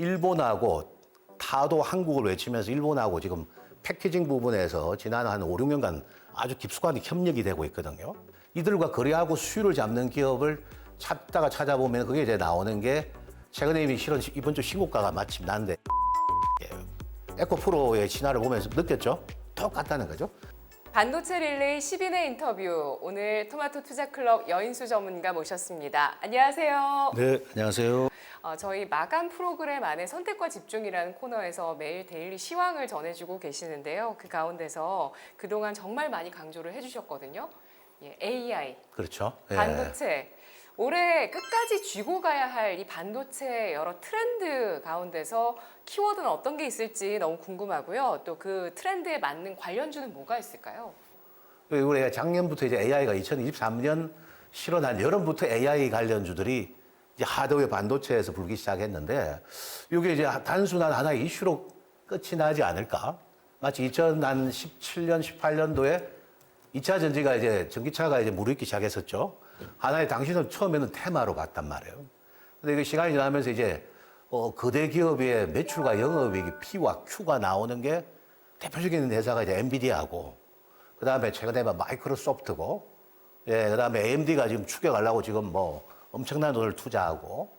일본하고 타도 한국을 외치면서 일본하고 지금 패키징 부분에서 지난 한 5, 6년간 아주 깊숙한 협력이 되고 있거든요. 이들과 거래하고 수율을 잡는 기업을 찾다가 찾아보면 그게 이제 나오는 게 최근에 이미 실은 이번 주 신고가가 마침 난데 에코프로의 진화를 보면서 느꼈죠? 똑같다는 거죠. 반도체 릴레이 10인의 인터뷰. 오늘 토마토 투자클럽 여인수 전문가 모셨습니다. 안녕하세요. 네, 안녕하세요. 저희 마감 프로그램 안에 선택과 집중이라는 코너에서 매일 데일리 시황을 전해주고 계시는데요. 그 가운데서 그동안 정말 많이 강조를 해주셨거든요. AI, 그렇죠. 예. 반도체. 올해 끝까지 쥐고 가야 할 이 반도체 여러 트렌드 가운데서 키워드는 어떤 게 있을지 너무 궁금하고요. 또 그 트렌드에 맞는 관련주는 뭐가 있을까요? 우리가 작년부터 이제 AI가 2023년 실어난 여름부터 AI 관련주들이 이제 하드웨어 반도체에서 불기 시작했는데 이게 이제 단순한 하나의 이슈로 끝이 나지 않을까? 마치 2017년, 18년도에 2차 전지가 이제 전기차가 이제 무르익기 시작했었죠. 하나의 당시는 처음에는 테마로 갔단 말이에요. 근데 이게 시간이 지나면서 이제 거대 기업의 매출과 영업이익이 P와 Q가 나오는 게 대표적인 회사가 이제 엔비디아고, 그 다음에 최근에 마이크로소프트고, 예, 그 다음에 AMD가 지금 추격하려고 지금 뭐 엄청난 돈을 투자하고,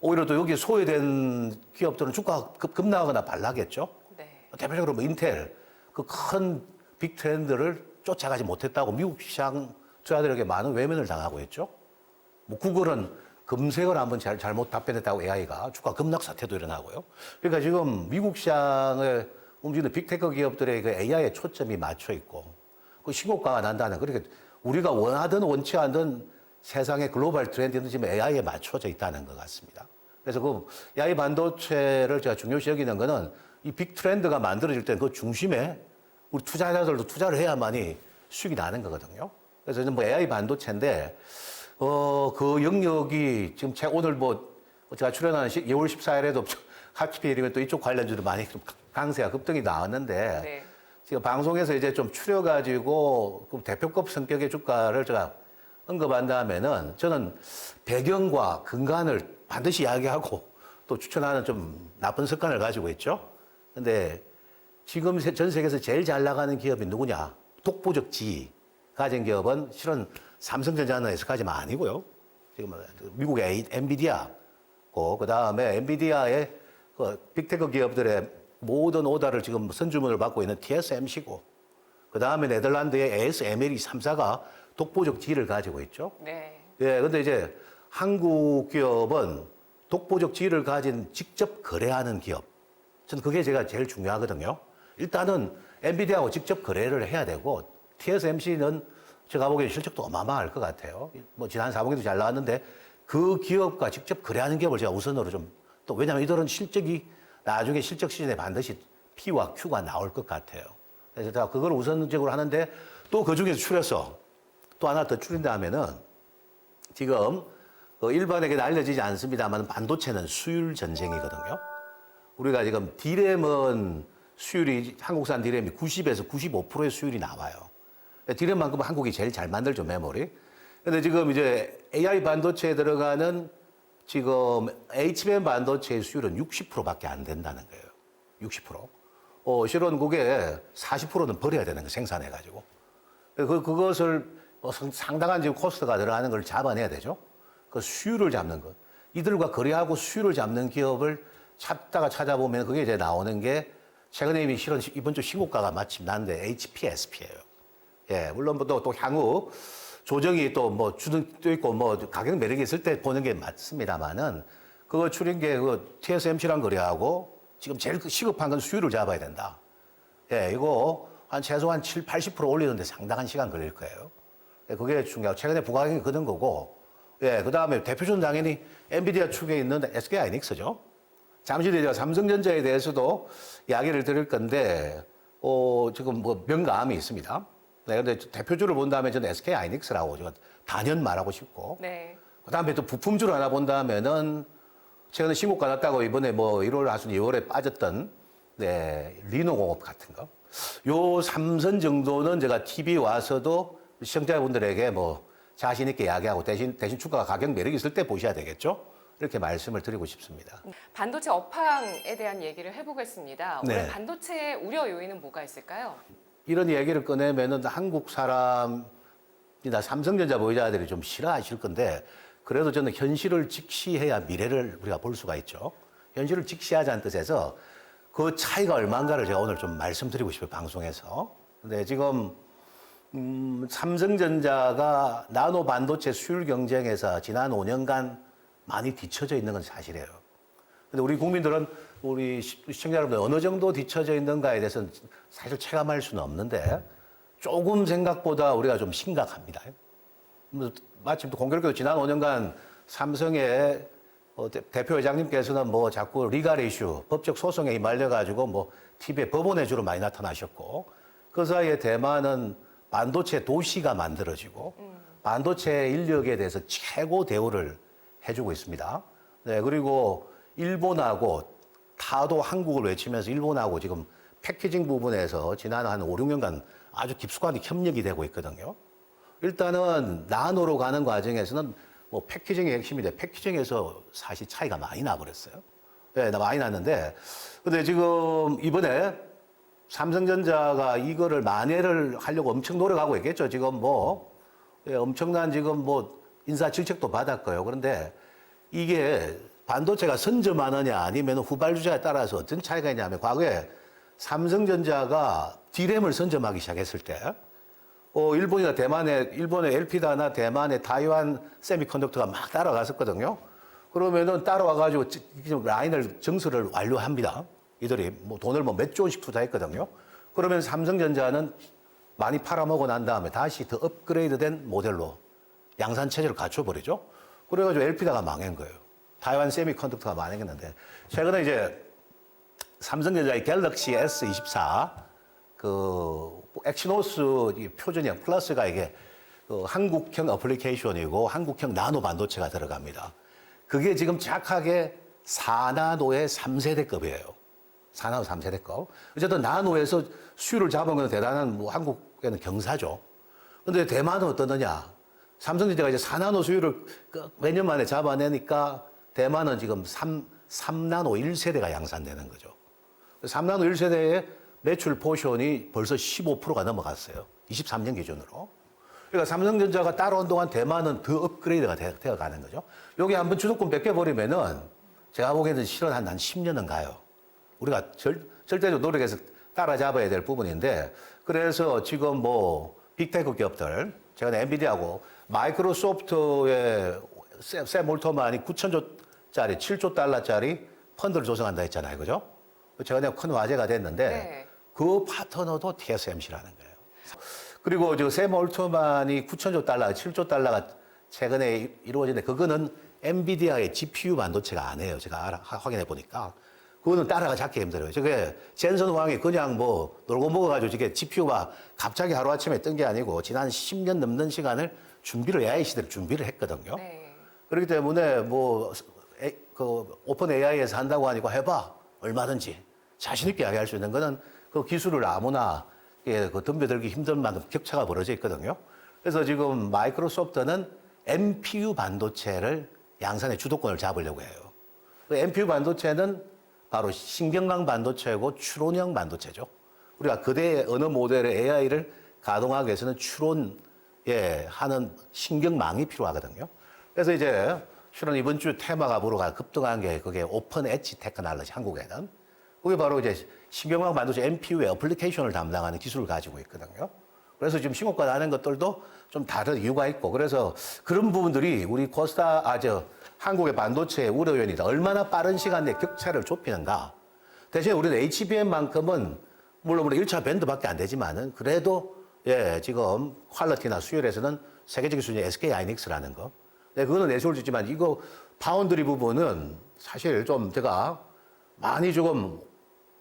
오히려 또 여기 소외된 기업들은 주가가 급락하거나 반락했죠. 네. 대표적으로 뭐 인텔, 그 큰 빅 트렌드를 쫓아가지 못했다고 미국 시장 투자들에게 많은 외면을 당하고 있죠. 뭐 구글은 검색을 한번 잘못 답변했다고 AI가 주가 급락 사태도 일어나고요. 그러니까 지금 미국 시장에 움직이는 빅테크 기업들의 그 AI에 초점이 맞춰 있고 그 신고가가 난다는, 그러니까 우리가 원하든 원치 않든 세상의 글로벌 트렌드는 지금 AI에 맞춰져 있다는 것 같습니다. 그래서 그 AI 반도체를 제가 중요시 여기는 거는 이 빅 트렌드가 만들어질 때 그 중심에 우리 투자자들도 투자를 해야만이 수익이 나는 거거든요. 그래서 뭐 AI 반도체인데, 그 영역이 지금 오늘 뭐 제가 출연하는 2월 14일에도 하피이면 또 이쪽 관련주도 많이 좀 강세가 급등이 나왔는데, 네. 지금 방송에서 이제 좀 추려가지고 대표급 성격의 주가를 제가 언급한다면은 저는 배경과 근간을 반드시 이야기하고 또 추천하는 좀 나쁜 습관을 가지고 있죠. 근데 지금 전 세계에서 제일 잘 나가는 기업이 누구냐? 독보적 지위 가진 기업은 실은 삼성전자는 에스카지만 아니고요. 지금 미국의 엔비디아고, 그 다음에 엔비디아의 그 빅테크 기업들의 모든 오더를 지금 선주문을 받고 있는 TSMC고, 그 다음에 네덜란드의 ASML 이 3사가 독보적 지위를 가지고 있죠. 네. 예, 근데 이제 한국 기업은 독보적 지위를 가진 직접 거래하는 기업. 저는 그게 제가 제일 중요하거든요. 일단은 엔비디아하고 직접 거래를 해야 되고, TSMC는 제가 보기엔 실적도 어마어마할 것 같아요. 뭐 지난 4분기도 잘 나왔는데 그 기업과 직접 거래하는 기업을 제가 우선으로 좀, 또 왜냐하면 이들은 실적이 나중에 실적 시즌에 반드시 P와 Q가 나올 것 같아요. 그래서 제가 그걸 우선적으로 하는데, 또 그 중에서 추려서 또 하나 더 추린다 하면은 지금 일반에게는 알려지지 않습니다만 반도체는 수율 전쟁이거든요. 우리가 지금 디램은 수율이, 한국산 디램이 90에서 95%의 수율이 나와요. 디램만큼 한국이 제일 잘 만들죠, 메모리. 근데 지금 이제 AI 반도체에 들어가는 지금 HBM 반도체의 수율은 60%밖에 안 된다는 거예요. 60%. 실은 그게 40%는 버려야 되는 거, 생산해가지고. 그것을 상당한 지금 코스트가 들어가는 걸 잡아내야 되죠. 그 수율을 잡는 것. 이들과 거래하고 수율을 잡는 기업을 찾다가 찾아보면 그게 이제 나오는 게 최근에 이미 실은 이번 주 신고가가 마침 난데 HPSP예요. 예, 물론 또 향후 조정이 또 뭐 주는 또 있고 뭐 가격 매력이 있을 때 보는 게 맞습니다만은, 그거 추린 게 그 TSMC랑 거래하고 지금 제일 시급한 건 수율을 잡아야 된다. 예, 이거 한 최소한 7, 80% 올리는데 상당한 시간 걸릴 거예요. 예, 그게 중요하고 최근에 부가격이 거둔 거고, 예, 그 다음에 대표주는 당연히 엔비디아 축에 있는 SK 하이닉스죠. 잠시 뒤에 제가 삼성전자에 대해서도 이야기를 드릴 건데, 지금 뭐 명감이 있습니다. 네, 근데 대표주를 본다면 저는 SK 하이닉스라고 제가 단연 말하고 싶고, 네. 그 다음에 또 부품주를 하나 본다면은 최근에 신고가 났다고 이번에 뭐 1월 하순 2월에 빠졌던 리노공업 같은 거. 요 3선 정도는 제가 TV 와서도 시청자분들에게 뭐 자신 있게 이야기하고 대신 주가가 가격 매력이 있을 때 보셔야 되겠죠. 이렇게 말씀을 드리고 싶습니다. 반도체 업황에 대한 얘기를 해보겠습니다. 올해 네. 반도체의 우려 요인은 뭐가 있을까요? 이런 얘기를 꺼내면은 한국 사람이나 삼성전자 보유자들이 좀 싫어하실 건데 그래도 저는 현실을 직시해야 미래를 우리가 볼 수가 있죠. 현실을 직시하자는 뜻에서 그 차이가 얼마인가를 제가 오늘 좀 말씀드리고 싶어요, 방송에서. 근데 지금 삼성전자가 나노 반도체 수율 경쟁에서 지난 5년간 많이 뒤처져 있는 건 사실이에요. 근데 우리 국민들은 우리 시청자 여러분들 어느 정도 뒤처져 있는가에 대해서는 사실 체감할 수는 없는데 조금 생각보다 우리가 좀 심각합니다. 마침 또 공교롭게도 지난 5년간 삼성의 대표 회장님께서는 뭐 자꾸 리갈 이슈, 법적 소송에 휘말려가지고 뭐 TV에 법원에 주로 많이 나타나셨고 그 사이에 대만은 반도체 도시가 만들어지고 반도체 인력에 대해서 최고 대우를 해주고 있습니다. 네, 그리고 일본하고 타도 한국을 외치면서 일본하고 지금 패키징 부분에서 지난 한 5, 6년간 아주 깊숙하게 협력이 되고 있거든요. 일단은 나노로 가는 과정에서는 뭐 패키징이 핵심인데 패키징에서 사실 차이가 많이 나버렸어요. 네, 많이 났는데 근데 지금 이번에 삼성전자가 이거를 만회를 하려고 엄청 노력하고 있겠죠. 지금 뭐 엄청난 지금 뭐 인사 질책도 받았고요. 그런데 이게 반도체가 선점하느냐 아니면 후발주자에 따라서 어떤 차이가 있냐면 과거에 삼성전자가 D램을 선점하기 시작했을 때 일본이나 일본의 엘피다나 대만의 타이완 세미컨덕터가 막 따라갔었거든요. 그러면은 따라와가지고 라인을 증설을 완료합니다. 이들이 뭐 돈을 뭐 몇 조 원씩 투자했거든요. 그러면 삼성전자는 많이 팔아먹고 난 다음에 다시 더 업그레이드된 모델로 양산 체제를 갖춰버리죠. 그래가지고 엘피다가 망한 거예요. 타이완 세미컨덕터가 망했는데 최근에 이제 삼성전자의 갤럭시 S24 그 엑시노스 표준형 플러스가 이게 그 한국형 어플리케이션이고 한국형 나노 반도체가 들어갑니다. 그게 지금 정확하게 4나노의 3세대급이에요. 4나노 3세대급. 어쨌든 나노에서 수율을 잡은 건 대단한 뭐 한국에는 경사죠. 근데 대만은 어떠느냐? 삼성전자가 이제 4나노 수율을 몇 년 만에 잡아내니까 대만은 지금 3나노 1세대가 양산되는 거죠. 3나노 1세대의 매출 포션이 벌써 15%가 넘어갔어요. 23년 기준으로. 그러니까 삼성전자가 따라온 동안 대만은 더 업그레이드가 되어 가는 거죠. 여기 한번 주도권 뺏겨버리면은 제가 보기에는 실은 한 10년은 가요. 우리가 절대적으로 노력해서 따라잡아야 될 부분인데 그래서 지금 뭐 빅테크 기업들, 제가 엔비디아하고 마이크로소프트의 샘 올트만이 9천조짜리, 7조 달러짜리 펀드를 조성한다 했잖아요. 그죠? 제가 그냥 큰 화제가 됐는데 네. 그 파트너도 TSMC라는 거예요. 그리고 샘 올트만이 9천조 달러, 7조 달러가 최근에 이루어졌는데 그거는 엔비디아의 GPU 반도체가 아니에요. 제가 확인해 보니까. 그거는 따라가 잡기 힘들어요. 저게 젠슨 왕이 그냥 뭐 놀고 먹어가지고 저게 GPU가 갑자기 하루아침에 뜬 게 아니고 지난 10년 넘는 시간을 AI 시대를 준비를 했거든요. 네. 그렇기 때문에 뭐 오픈 AI에서 한다고 하니까 해봐. 얼마든지. 자신있게 이야기할 수 있는 거는 그 기술을 아무나 덤벼들기 힘든 만큼 격차가 벌어져 있거든요. 그래서 지금 마이크로소프트는 NPU 반도체를 양산의 주도권을 잡으려고 해요. 그 NPU 반도체는 바로 신경망 반도체고 추론형 반도체죠. 우리가 그대의 어느 모델의 AI를 가동하기 위해서는 하는 신경망이 필요하거든요. 그래서 이제 실은 이번 주 테마가 보러가 급등한 게 그게 오픈 엣지 테크놀로지 한국에는. 그게 바로 이제 신경망 반도체 NPU의 어플리케이션을 담당하는 기술을 가지고 있거든요. 그래서 지금 신고가 나는 것들도 좀 다른 이유가 있고 그래서 그런 부분들이 우리 한국의 반도체의 우려 요인이다. 얼마나 빠른 시간 내에 격차를 좁히는가. 대신에 우리는 HBM만큼은 물론 1차 밴드밖에 안 되지만은 그래도 지금 퀄리티나 수율에서는 세계적인 수준의 SK 하이닉스라는 거. 그거는 내세울 수 있지만 이거 파운드리 부분은 사실 좀 제가 많이 조금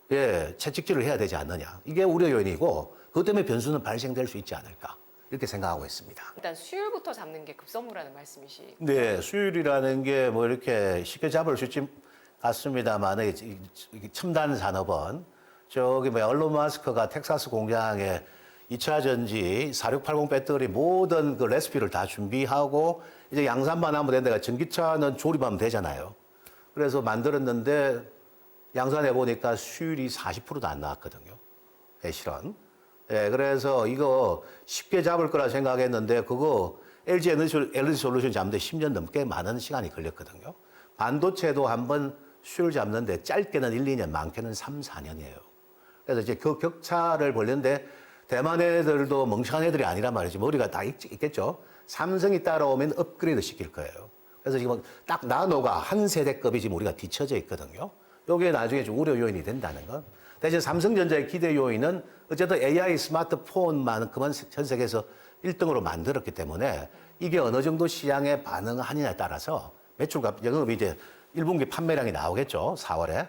채찍질을 해야 되지 않느냐. 이게 우려 요인이고 그것 때문에 변수는 발생될 수 있지 않을까. 이렇게 생각하고 있습니다. 일단 수율부터 잡는 게 급선무라는 말씀이시. 네, 수율이라는 게 뭐 이렇게 쉽게 잡을 수 있지 같습니다만 첨단 산업은 저기 얼론 마스크가 텍사스 공장에 2차 전지 4680 배터리 모든 그 레시피를 다 준비하고 이제 양산만 하면 되는데 전기차는 조립하면 되잖아요. 그래서 만들었는데 양산해 보니까 수율이 40%도 안 나왔거든요. 예, 실은. 예, 그래서 이거 쉽게 잡을 거라 생각했는데 그거 LG 에너지 솔루션 잡는데 10년 넘게 많은 시간이 걸렸거든요. 반도체도 한번 수율 잡는데 짧게는 1, 2년, 많게는 3, 4년이에요. 그래서 이제 그 격차를 보려는데 대만 애들도 멍청한 애들이 아니란 말이지. 머리가 다 있겠죠. 삼성이 따라오면 업그레이드 시킬 거예요. 그래서 지금 딱 나노가 한 세대급이 지금 우리가 뒤처져 있거든요. 요게 나중에 좀 우려 요인이 된다는 것. 대신 삼성전자의 기대 요인은 어쨌든 AI 스마트폰만큼은 전 세계에서 1등으로 만들었기 때문에 이게 어느 정도 시장에 반응하느냐에 따라서 매출과 영업이 이제 1분기 판매량이 나오겠죠. 4월에.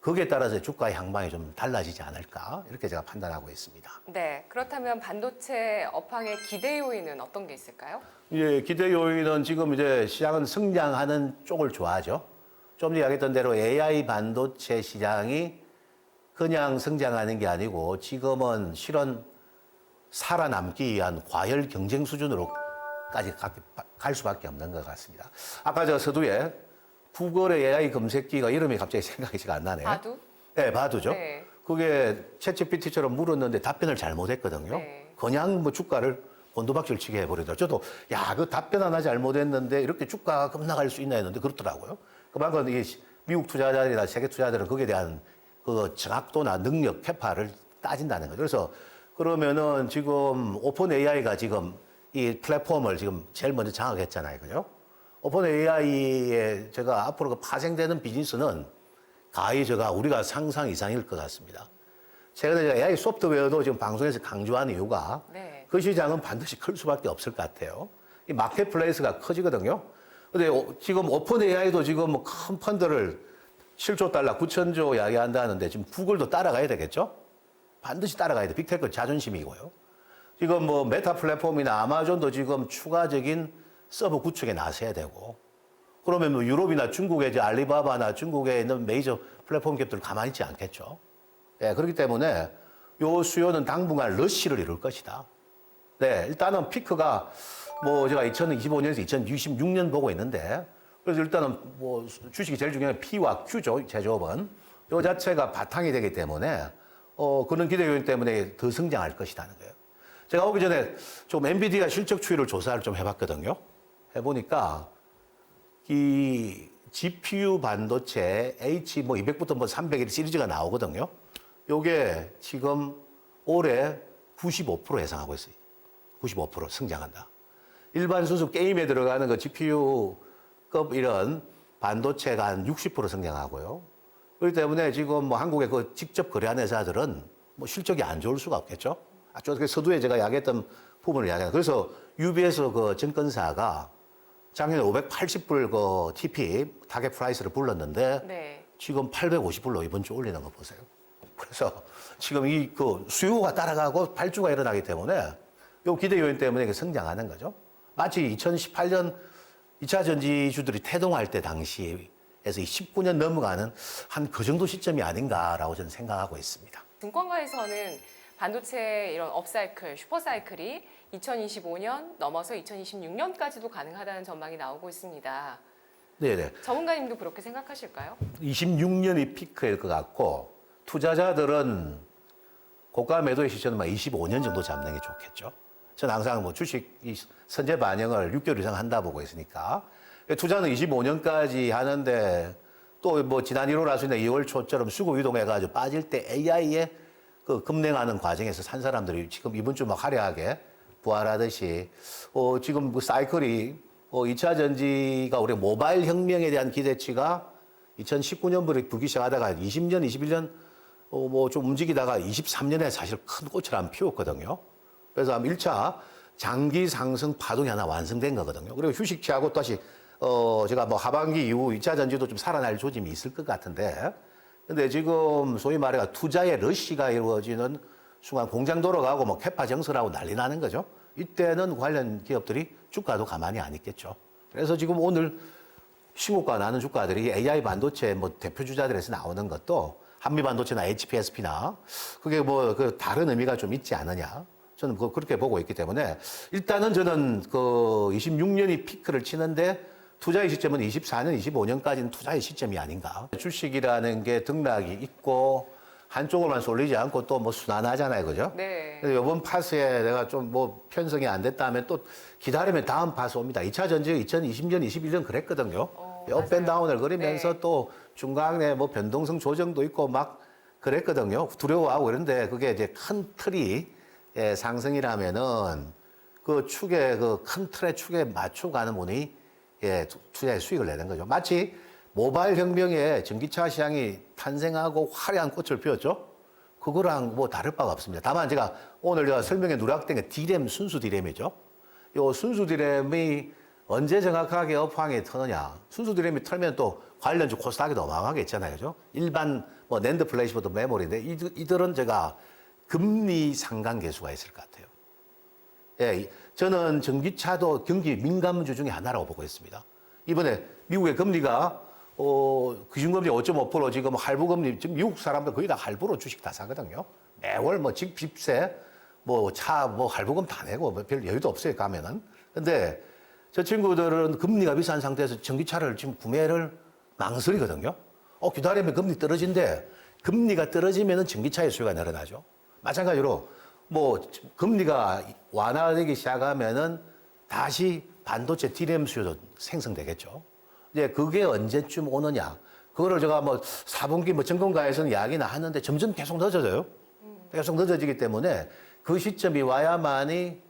거기에 따라서 주가의 향방이 좀 달라지지 않을까 이렇게 제가 판단하고 있습니다. 네, 그렇다면 반도체 업황의 기대 요인은 어떤 게 있을까요? 예, 기대 요인은 지금 이제 시장은 성장하는 쪽을 좋아하죠. 좀 전에 이야기했던 대로 AI 반도체 시장이 그냥 성장하는 게 아니고 지금은 실은 살아남기 위한 과열 경쟁 수준으로까지 갈 수밖에 없는 것 같습니다. 아까 저 서두에 구글의 AI 검색기가 이름이 갑자기 생각이 잘 안 나네요. 바두? 네, 바두죠. 네. 그게 챗GPT처럼 물었는데 답변을 잘못했거든요. 네. 그냥 뭐 주가를 곤두박질 치게 해버리더라고요. 저도 야, 그 답변 하나 잘못했는데 이렇게 주가가 급락할 수 있나 했는데 그렇더라고요. 그만큼 이 미국 투자자들이나 세계 투자자들은 거기에 대한 그 정확도나 능력, 캐파를 따진다는 거죠. 그래서 그러면은 지금 오픈 AI가 지금 이 플랫폼을 지금 제일 먼저 장악했잖아요. 그죠? 오픈 AI에 제가 앞으로 그 파생되는 비즈니스는 가히 제가 우리가 상상 이상일 것 같습니다. 최근에 AI 소프트웨어도 지금 방송에서 강조하는 이유가 네. 그 시장은 반드시 클 수밖에 없을 것 같아요. 이 마켓플레이스가 커지거든요. 근데 지금 오픈 AI도 지금 뭐 큰 펀드를 7조 달러, 9천조 이야기한다는데 지금 구글도 따라가야 되겠죠? 반드시 따라가야 돼. 빅테크 자존심이고요. 지금 뭐 메타 플랫폼이나 아마존도 지금 추가적인 서버 구축에 나서야 되고 그러면 뭐 유럽이나 중국의 이제 알리바바나 중국에 있는 메이저 플랫폼 기업들 가만히 있지 않겠죠. 예, 그렇기 때문에 요 수요는 당분간 러시를 이룰 것이다. 네, 일단은 피크가 뭐 제가 2025년에서 2026년 보고 있는데 그래서 일단은 뭐 주식이 제일 중요한 P와 Q죠. 제조업은. 요 자체가 바탕이 되기 때문에 그런 기대 요인 때문에 더 성장할 것이라는 거예요. 제가 오기 전에 좀 엔비디아 실적 추이를 조사를 좀 해봤거든요. 해보니까 이 GPU 반도체 H 뭐 200부터 뭐 300일 시리즈가 나오거든요. 요게 지금 올해 95% 예상하고 있어요. 95% 성장한다. 일반 순수 게임에 들어가는 그 GPU급 이런 반도체가 한 60% 성장하고요. 그렇기 때문에 지금 뭐 한국의 그 직접 거래하는 회사들은 뭐 실적이 안 좋을 수가 없겠죠. 아까 서두에 제가 이야기했던 부분을 이야기해요. 그래서 UBS 그 증권사가 작년에 580불 그 TP 타겟 프라이스를 불렀는데 네. 지금 850불로 이번 주 올리는 거 보세요. 그래서 지금 이 그 수요가 따라가고 발주가 일어나기 때문에 요 기대 요인 때문에 이게 성장하는 거죠. 마치 2018년 2차 전지주들이 태동할 때 당시에서 19년 넘어가는 한 그 정도 시점이 아닌가라고 저는 생각하고 있습니다. 증권가에서는 반도체 이런 업사이클, 슈퍼사이클이 2025년 넘어서 2026년까지도 가능하다는 전망이 나오고 있습니다. 네네. 전문가님도 그렇게 생각하실까요? 26년이 피크일 것 같고 투자자들은 고가 매도의 시점은 25년 정도 잡는 게 좋겠죠. 저는 항상 뭐 주식 이 선제 반영을 6개월 이상 한다 보고 있으니까 투자는 25년까지 하는데 또 뭐 지난 1월 하순에 2월 초처럼 수급 유동해가지고 빠질 때 AI에 그 급냉하는 과정에서 산 사람들이 지금 이번 주 막 화려하게 부활하듯이 지금 그 사이클이 2차 전지가 우리 모바일 혁명에 대한 기대치가 2019년부터 불기 시작하다가 20년, 21년 뭐 좀 움직이다가 23년에 사실 큰 꽃을 안 피웠거든요. 그래서 1차 장기 상승 파동이 하나 완성된 거거든요. 그리고 휴식 취하고 다시 제가 뭐 하반기 이후 2차 전지도 좀 살아날 조짐이 있을 것 같은데 근데 지금 소위 말해 투자의 러시가 이루어지는 순간 공장 돌아가고 뭐 캐파 정설하고 난리 나는 거죠. 이때는 관련 기업들이 주가도 가만히 안 있겠죠. 그래서 지금 오늘 신고가 나는 주가들이 AI 반도체 뭐 대표 주자들에서 나오는 것도 한미 반도체나 HPSP나 그게 뭐 그 다른 의미가 좀 있지 않느냐. 저는 그렇게 보고 있기 때문에 일단은 저는 그 26년이 피크를 치는데 투자의 시점은 24년, 25년까지는 투자의 시점이 아닌가. 주식이라는 게 등락이 있고 한쪽으로만 쏠리지 않고 또 뭐 순환하잖아요. 그죠? 네. 그래서 이번 파스에 내가 좀 뭐 편성이 안 됐다 하면 또 기다리면 다음 파스 옵니다. 2차 전지 2020년, 21년 그랬거든요. 업앤다운을 그리면서 네. 또 중간에 뭐 변동성 조정도 있고 막 그랬거든요. 두려워하고 그런데 그게 이제 큰 틀이 상승이라면은 그 축에 그 큰 틀의 축에 맞추고 가는 분이 투자의 수익을 내는 거죠. 마치 모바일 혁명에 전기차 시장이 탄생하고 화려한 꽃을 피웠죠. 그거랑 뭐 다를 바가 없습니다. 다만 제가 오늘 제가 설명에 누락된 게 D램, 순수 D램이죠. 요 순수 D램이 언제 정확하게 업황에 터느냐. 순수 D램이 털면 또 관련주 코스닥에도 어마어마하게 있잖아요. 그죠? 일반 뭐 낸드 플래시보드 메모리인데 이들은 제가 금리 상관 계수가 있을 것 같아요. 예, 저는 전기차도 경기 민감주 중에 하나라고 보고 있습니다. 이번에 미국의 금리가 기준금리 5.5% 지금 할부금리, 지금 미국 사람들 거의 다 할부로 주식 다 사거든요. 매월 뭐 집세, 뭐 차, 뭐 할부금 다 내고 뭐별 여유도 없어요, 가면은. 근데 저 친구들은 금리가 비싼 상태에서 전기차를 지금 구매를 망설이거든요. 기다리면 금리 떨어진대. 금리가 떨어지면은 전기차의 수요가 늘어나죠. 마찬가지로 뭐 금리가 완화되기 시작하면은 다시 반도체 D램 수요도 생성되겠죠. 이제 그게 언제쯤 오느냐. 그거를 제가 뭐 4분기 뭐 점검가에서는 이야기는 하는데 점점 계속 늦어져요. 계속 늦어지기 때문에 그 시점이 와야만이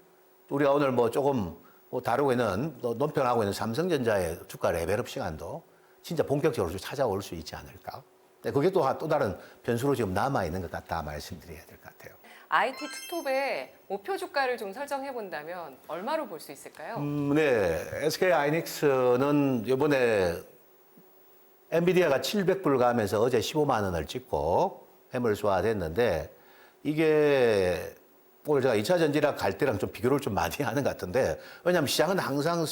우리가 오늘 뭐 조금 뭐 다루고 있는, 논평하고 있는 삼성전자의 주가 레벨업 시간도 진짜 본격적으로 찾아올 수 있지 않을까. 그게 또 다른 변수로 지금 남아있는 것 같다 말씀드려야 될 것 같아요. IT 투톱의 목표 주가를 좀 설정해 본다면 얼마로 볼 수 있을까요? 네. SK 하이닉스는 이번에 엔비디아가 700불 가면서 어제 15만 원을 찍고 매물소화됐는데 이게 오늘 제가 2차 전지랑 갈 때랑 좀 비교를 좀 많이 하는 것 같은데 왜냐하면 시장은 항상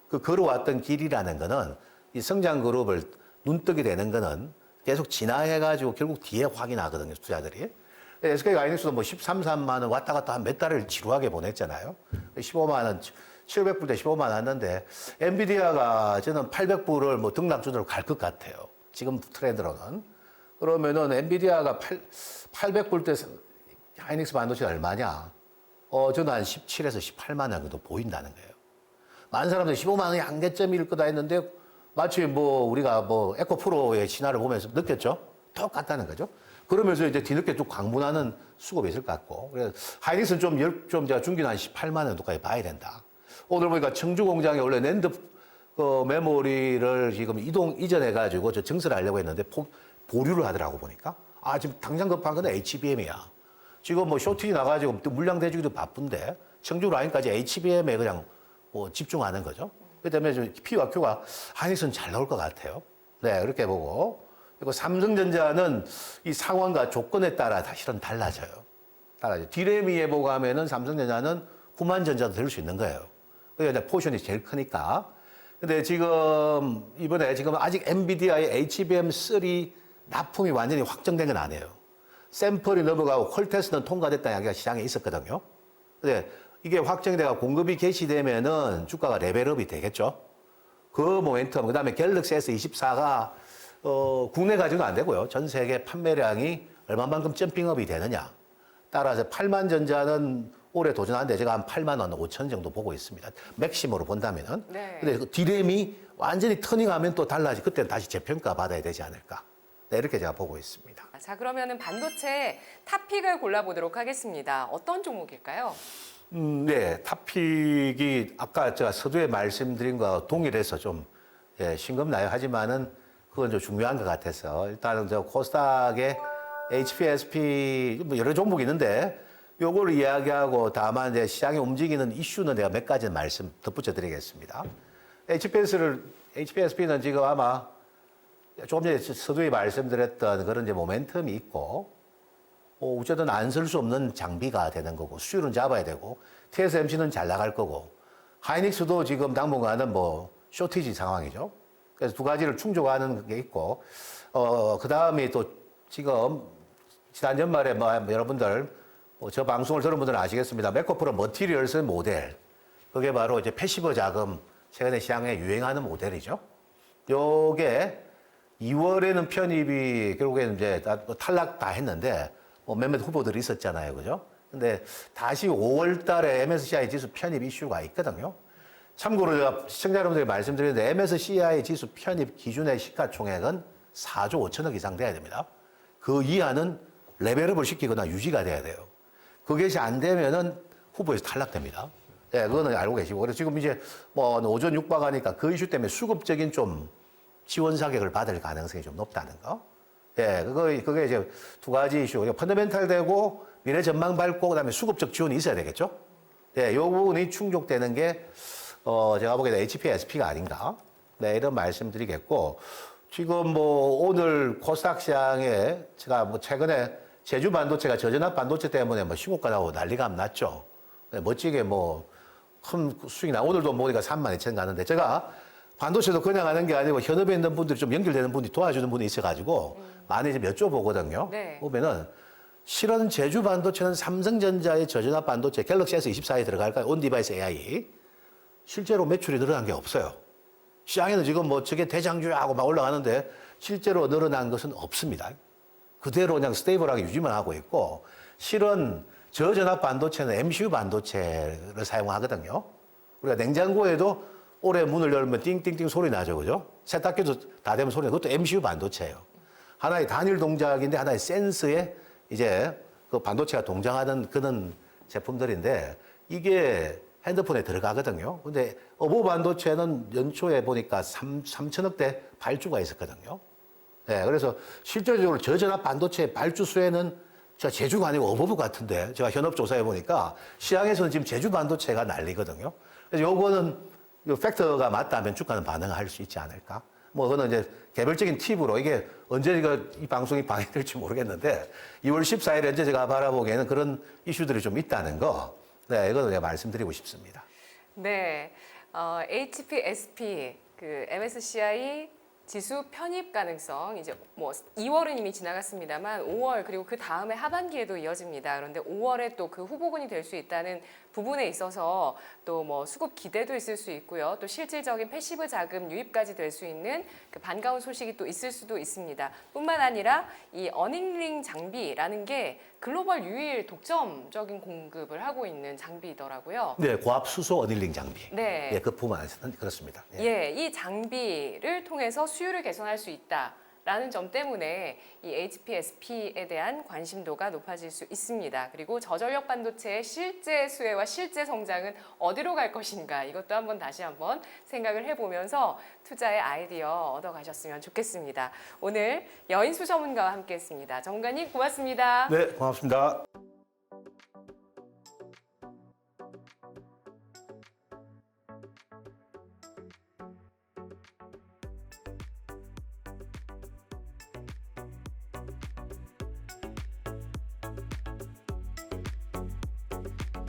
그 걸어왔던 길이라는 거는 이 성장 그룹을 눈뜨게 되는 거는 계속 진화해가지고 결국 뒤에 확인하거든요, 투자들이. SK 하이닉스도 뭐 13, 3만 원 왔다 갔다 한 몇 달을 지루하게 보냈잖아요. 15만 원, 700불 대 15만 원 왔는데 엔비디아가 저는 800불을 뭐 등락주로 갈 것 같아요. 지금 트렌드로는. 그러면은 엔비디아가 800불 대 하이닉스 반도체가 얼마냐? 저는 한 17에서 18만 원 정도 보인다는 거예요. 많은 사람들이 15만 원이 한계점일 거다 했는데 마치 뭐 우리가 뭐 에코프로의 진화를 보면서 느꼈죠? 똑같다는 거죠. 그러면서 이제 뒤늦게 좀 광분하는 수급이 있을 것 같고. 그래서 하이닉스는 좀 제가 중기는 한 18만 원 정도까지 봐야 된다. 오늘 보니까 청주 공장에 원래 낸드 메모리를 지금 이전해가지고 저 증설을 하려고 했는데 보류를 하더라고 보니까. 지금 당장 급한 건 HBM이야. 지금 뭐 쇼티지 나가지고 또 물량 대주기도 바쁜데 청주 라인까지 HBM에 그냥 뭐 집중하는 거죠. 그렇기 때문에 P와 Q가 하이닉스는 잘 나올 것 같아요. 네, 그렇게 보고. 그리고 삼성전자는 이 상황과 조건에 따라 실은 달라져요. 디램이 보고 하면은 삼성전자는 후만전자도 될 수 있는 거예요. 그러니까 포션이 제일 크니까. 근데 지금 이번에 아직 엔비디아의 HBM3 납품이 완전히 확정된 건 아니에요. 샘플이 넘어가고 퀄 테스트는 통과됐다는 이야기가 시장에 있었거든요. 근데 이게 확정이 돼가 공급이 개시되면은 주가가 레벨업이 되겠죠. 그 모멘텀, 그 다음에 갤럭시 S24가 국내 가지고는 안 되고요. 전 세계 판매량이 얼마만큼 점핑업이 되느냐. 따라서 8만 전자는 올해 도전하는데 제가 한 8만 원 5천 정도 보고 있습니다. 맥시머로 본다면은. 네. 근데 그 디램이 완전히 터닝하면 또 달라지. 그때는 다시 재평가 받아야 되지 않을까. 네, 이렇게 제가 보고 있습니다. 자, 그러면은 반도체 탑픽을 골라보도록 하겠습니다. 어떤 종목일까요? 네, 탑픽이 아까 제가 서두에 말씀드린 거와 동일해서 좀 싱겁나요? 하지만은 그건 좀 중요한 것 같아서 일단은 저 코스닥의 HPSP 뭐 여러 종목이 있는데 요거를 이야기하고 다만 이제 시장에 움직이는 이슈는 내가 몇 가지 말씀 덧붙여 드리겠습니다. HPSP는 지금 아마 조금 전에 서두에 말씀드렸던 그런 이제 모멘텀이 있고 어쨌든 안 쓸 수 없는 장비가 되는 거고 수율은 잡아야 되고 TSMC는 잘 나갈 거고 하이닉스도 지금 당분간은 뭐 쇼티지 상황이죠. 그래서 두 가지를 충족하는 게 있고 그 다음에 또 지금 지난 연말에 뭐 여러분들 저 방송을 들은 분들은 아시겠습니다. 메코프로 머티리얼스 모델. 그게 바로 이제 패시브 자금 최근에 시장에 유행하는 모델이죠. 요게 2월에는 편입이 결국에는 이제 탈락 다 했는데 몇몇 후보들이 있었잖아요. 그죠? 근데 다시 5월 달에 MSCI 지수 편입 이슈가 있거든요. 참고로 제가 시청자 여러분들에게 말씀드리는데 MSCI 지수 편입 기준의 시가총액은 4조 5천억 이상 돼야 됩니다. 그 이하는 레벨업을 시키거나 유지가 돼야 돼요. 그것이 안 되면은 후보에서 탈락됩니다. 예, 그거는 알고 계시고. 그래서 지금 이제 뭐 오전 육박하니까 그 이슈 때문에 수급적인 좀 지원 사격을 받을 가능성이 좀 높다는 거. 예, 그게 이제 두 가지 이슈. 펀더멘탈 되고 미래 전망 밝고 그다음에 수급적 지원이 있어야 되겠죠. 예, 요 부분이 충족되는 게 제가 보기에는 HPSP가 아닌가. 네, 이런 말씀드리겠고. 지금 뭐 오늘 코스닥 시장에 제가 뭐 최근에 제주 반도체가 저전압 반도체 때문에 뭐 신고가 나고 난리가 났죠. 네, 멋지게 뭐 큰 수익이 나. 오늘도 보니까 32,000 가는데 제가 반도체도 그냥 하는 게 아니고 현업에 있는 분들이 좀 연결되는 분이 도와주는 분이 있어가지고 많이 좀 여쭤보거든요. 네. 보면은 실은 제주 반도체는 삼성전자의 저전압 반도체 갤럭시 S24에 들어갈까요? 온디바이스 AI. 실제로 매출이 늘어난 게 없어요. 시장에는 지금 뭐 저게 대장주하고 막 올라가는데 실제로 늘어난 것은 없습니다. 그대로 그냥 스테이블하게 유지만 하고 있고 실은 저전압 반도체는 MCU 반도체를 사용하거든요. 우리가 냉장고에도 올해 문을 열면 띵띵띵 소리 나죠, 그죠? 세탁기도 다 되면 소리 나. 그것도 MCU 반도체예요. 하나의 단일 동작인데 하나의 센스에 이제 그 반도체가 동작하는 그런 제품들인데 이게 핸드폰에 들어가거든요. 근데 어보 반도체는 연초에 보니까 3천억대 발주가 있었거든요. 네, 그래서 실질적으로 저전압 반도체 발주 수에는 제가 제주가 아니고 어버브 같은데 제가 현업 조사해 보니까 시장에서는 지금 제주 반도체가 난리거든요. 그래서 요거는 요 팩터가 맞다면 주가는 반응할 수 있지 않을까? 뭐 그거는 이제 개별적인 팁으로 이게 언제 이 방송이 방해될지 모르겠는데 2월 14일에 현재 제가 바라보기에는 그런 이슈들이 좀 있다는 거. 네, 이거는 제가 말씀드리고 싶습니다. 네, HPSP 그 MSCI 지수 편입 가능성 이제 뭐 2월은 이미 지나갔습니다만 5월 그리고 그 다음에 하반기에도 이어집니다. 그런데 5월에 또 그 후보군이 될 수 있다는 부분에 있어서 또 뭐 수급 기대도 있을 수 있고요. 또 실질적인 패시브 자금 유입까지 될 수 있는 그 반가운 소식이 또 있을 수도 있습니다. 뿐만 아니라 이 어닝링 장비라는 게 글로벌 유일 독점적인 공급을 하고 있는 장비더라고요. 네, 고압 수소 어닐링 장비. 네. 예, 그 부분 안에서는 그렇습니다. 예. 예, 이 장비를 통해서 수율을 개선할 수 있다라는 점 때문에 이 HPSP에 대한 관심도가 높아질 수 있습니다. 그리고 저전력 반도체의 실제 수혜와 실제 성장은 어디로 갈 것인가 이것도 다시 한번 생각을 해보면서 투자의 아이디어 얻어가셨으면 좋겠습니다. 오늘 여인수 전문가와 함께했습니다. 전문가님 고맙습니다. 네, 고맙습니다.